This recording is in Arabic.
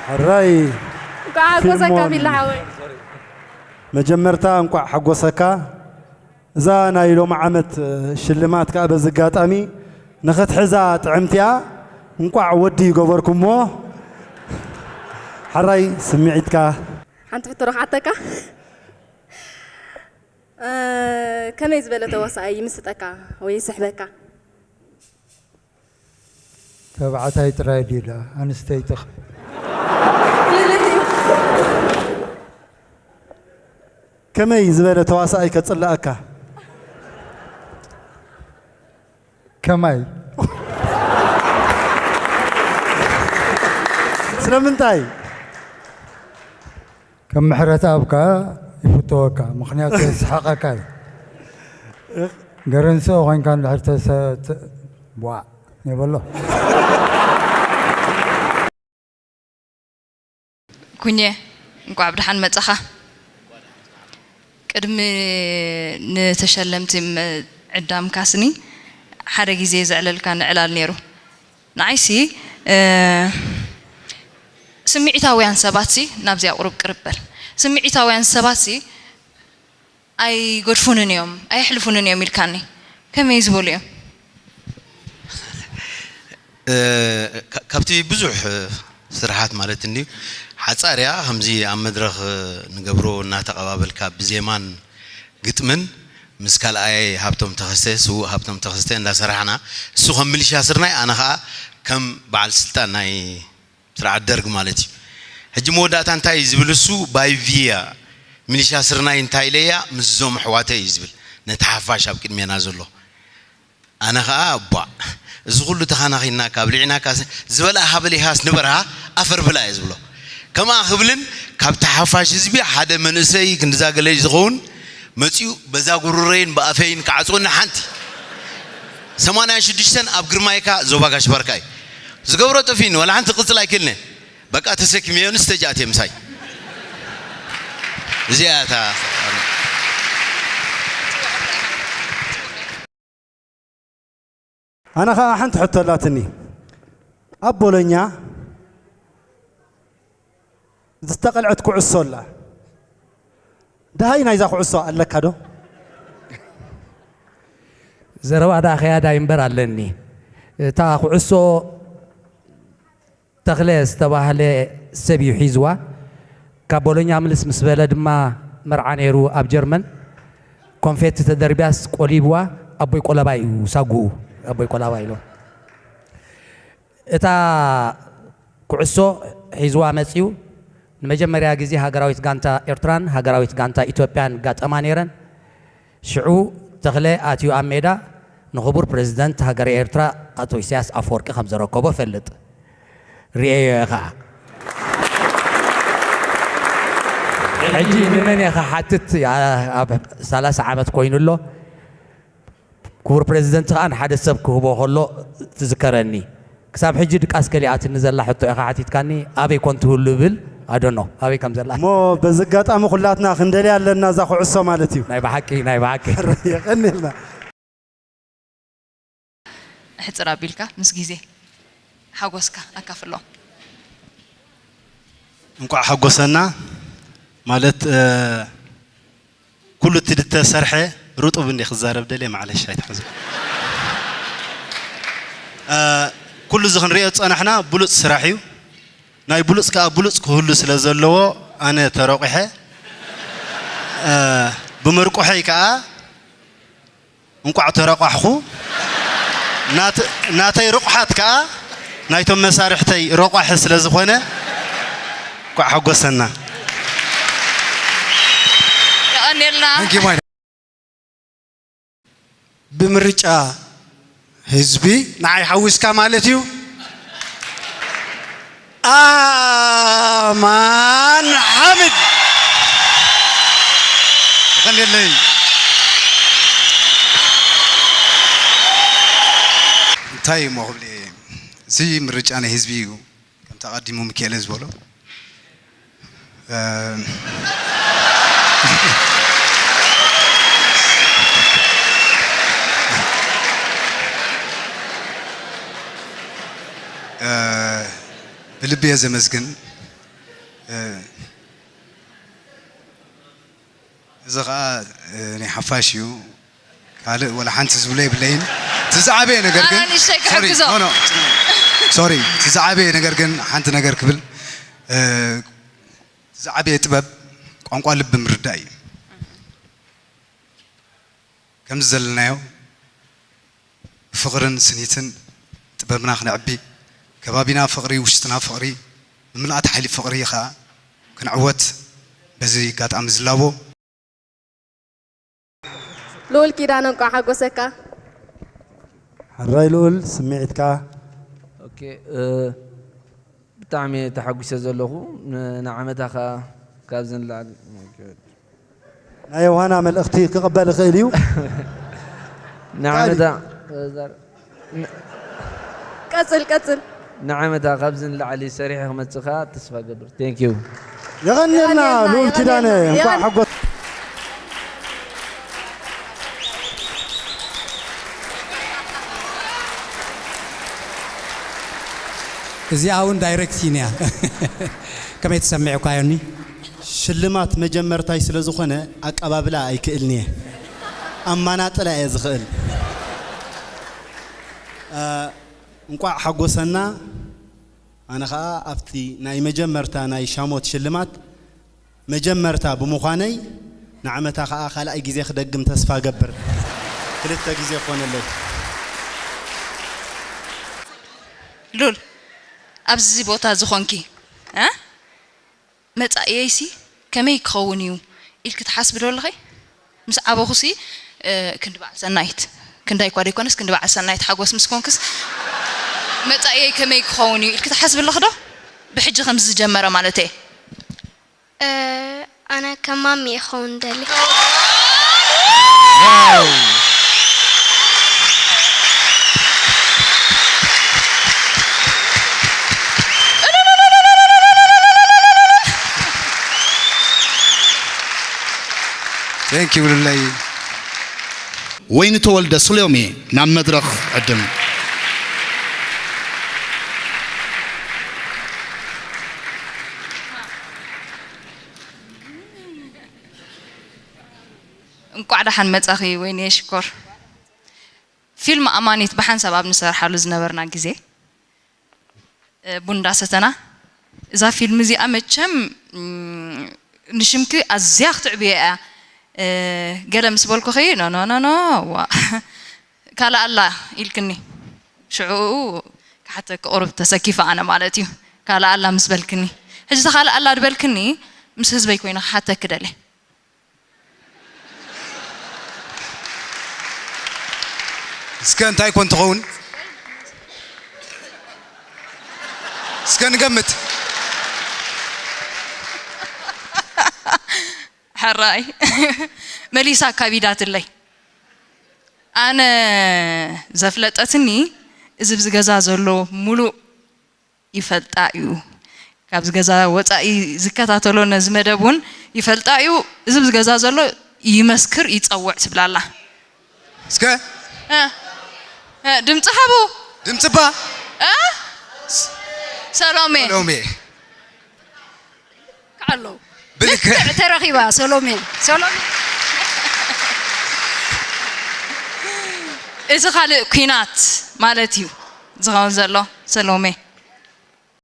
حراي حقوسك بالله مجمرتا انقع حقوسك زانا يلوم عمت شلمات كأب زقاطامي نخت حزا طعمتيا انقع ودي يغبركم مو حراي سمعتك حنت بتروح عتك كما يزبل توصاي مستك ويسحبك تبعتها يترايدي لا انستيتخ كما يزبل توصاي كتصلأك كماي سلامنتاي كم محرت أبكا يفتوك مخنيات يسحقك قرنسو وين كان لحرت بوا يبلو كوني نكو عبد الحن متخا قدم نتشلمت عدام كاسني حدا غيزي زعلل كان علال نيرو نعيسي سمعتاويان سباتي نابزي قرب قربل سمعتاويان سباتي اي غدفونن يوم اي حلفونن يوم يلكاني كم يزبول يوم كابتي بزح سرحات مالتني حصاريا همزي ام مدرخ نغبرو نا تقبابل كاب بزيمان ግጥምን مسكال اي هابتم تخسته سو هابتم تخسته እንዳ سرحنا سو خملش اسرناي انا كم بعل سلطان ناي سرع الدرج مالتي هجي مودات انتاي يزبلسو باي فيا مليشا سرناي انتاي ليا مزوم حواتي يزبل نتحفاش اب قدمينا زلو انا ابا زغلو تخاناخينا كابلعنا كاس زبلا حبلي هاس نبرها افر بلا يزبلو كما خبلن كاب تحفاش زبي حدا منسي كندزا غلي زغون مصيو بزا غرورين بافين كعصون حنتي 86 اب غرمايكا زوباغاش بركاي زغبرو طفين ولا انت قص لا كلنا بقى تسكم يون استجات يمساي زياتا انا حنت حتى لاتني ابولنيا تستقلعت كعصولا ده هاي نايزا كعصو لك هذا زروا دا خيا دا ينبر علني تا كعصو تغلس تباهله سبي حيزوا كابولونيا ملس مسبله دما مرعانيرو اب جرمن كونفيت تدربياس قوليبوا ابوي قلباي ساغو ابوي قلباي لو اتا كعصو حيزوا مصيو المجمريا غزي هاغراويت غانتا ايرتران هاغراويت غانتا ايثيوبيان غاطمانيرن شعو تغله اتيو اميدا نخبر بريزيدنت هاغر ايرترا اتو إسياس أفورقي خمزه ركبو فلط ريخا حجي من يا حاتت يا 30 عامت كوينلو كور بريزيدنت كان حدا سب كوبو خلو تذكرني كساب حجي دقاس كليات نزل حتى يا حاتت كاني ابي كنت هلو بل I don't know ابي كم زلا مو بزقاطام خلاتنا خندلي علنا زاخو عصو مالتي ناي بحكي يقنلنا حصرا بيلكا مس غيزي حغوسكا اكافلو انقع حغوسنا مالت كل تدت سرحه رطب اني خزارب دلي معلش هيتحزن كل زخن ريو صنحنا بلوص سراحيو ناي بلوص كا بلوص كهلو سلازلو انا ترقحه بمرقحي كا انقع ترقحخو ناتي رقحات كا نايتم مسارحتي رقح سلازخونه قع حغوسنا يقنلنا بمرጫ حزبي ناي حوسكا مالتيو امان حمد غنيلي تاي مغلي زي مرጫ حزبي كم تقدموا ميكائيل زبولو بلبي زمزغن زغا ني حفاشيو قال ولا حنت زبلي بلين تزعبي نغرغن أنا نشتاق حكزو نو سوري تزعبي نغرغن حنت نغر كبل تزعبي طبب ቋንቋ ልብ ምርዳይ ከም ዘለናዮ ፍቅርን ስኒትን ጥበብና ክነዕቢ ከባቢና ፍቅሪ ውሽጥና ፍቅሪ ምልአት ሓይሊ ፍቅሪ ኢኻ ክንዕወት በዚ ጋጣም ዝላቦ ልዑል ኪዳነ እንኳ ሓጎሰካ حراي لول سمعتك اوكي بتعمي تحقيس زلخو نعمتها كابزن لعل ايوه انا عمل اختي قبل خيليو نعمتها قصل نعمتها كابزن لعلي سريح خمسخا تصفى قبر ثانك يو يغني لنا لول كدانه انكم حقو እዚያውን ዳይሬክቲንያ ከመይ ተሰምዑ ካዮኒ ሽልማት መጀመርታይ ስለ ዝኾነ አቀባብላ አይክእልኒ አማናጥላ ዝኽእል እንኳ ሓጎሰና አነ ኸ አፍቲ ናይ መጀመርታ ናይ ሻሞት ሽልማት መጀመርታ ብምዃነይ ንዓመታ ኸ ካልኣይ ግዜ ክደግም ተስፋ ገብር ክልተ ግዜ ኮነለይ ሉል ኣብዚ ቦታ ዝኾንኪ መጻእየሲ ከመይ ክኸውን እዩ ኢልክ ትሓስብ ዶ ኣለኸ ምስ ዓበኹሲ ክንድባዕ ሰናይት ክንዳይ ኳ ደይኮነስ ክንድባዕ ሰናይት ሓጎስ ምስ ኮንክስ መጻእየይ ከመይ ክኸውን እዩ ኢልክ ትሓስብ ኣለኸ ዶ ብሕጂ ከምዚ ዝጀመረ ማለት እየ أنا كمان يخون دلي ثانك يو لله وين تولد سليمي نعم مدرخ قدم እንኳዕ ደሓን መጻኺ ወይኔ ሽኮር ፊልም ኣማኒት ብሓንሳብ ኣብ ንሰርሓሉ ዝነበርና ግዜ ቡንዳ ሰተና እዛ ፊልም እዚኣ መቸም ንሽምኪ ኣዝያ ክትዕብየ እያ ገለ ምስ በልኩ ኸይ ኖ ኖ ኖ ኖ ካላ ኣላ ኢልክኒ ሽዑ ካሕተ ክቁርብ ተሰኪፈ ኣነ ማለት እዩ ካላ ኣላ ምስ በልክኒ ሕጂ ካላ ኣላ ድበልክኒ ምስ ህዝበይ ኮይነ ሓተ ክደለ እስከ እንታይ ኮን ትኸውን እስከ ንገምት حراي مليسا كابيدات اللي أنا زفلتتني إذا بزجزا زلوا ملو يفلتأيو كابز جزا وتأي زكاة تلون نزمدبون يفلتأيو إذا بزجزا زلوا يمسكر يتأوع سبلا الله سكا دم تحبو دم تبا سلامي سلامي كعلو بلك ترخيبا سلامي إذا خالق كينات مالتيو زغان زلوا سلامي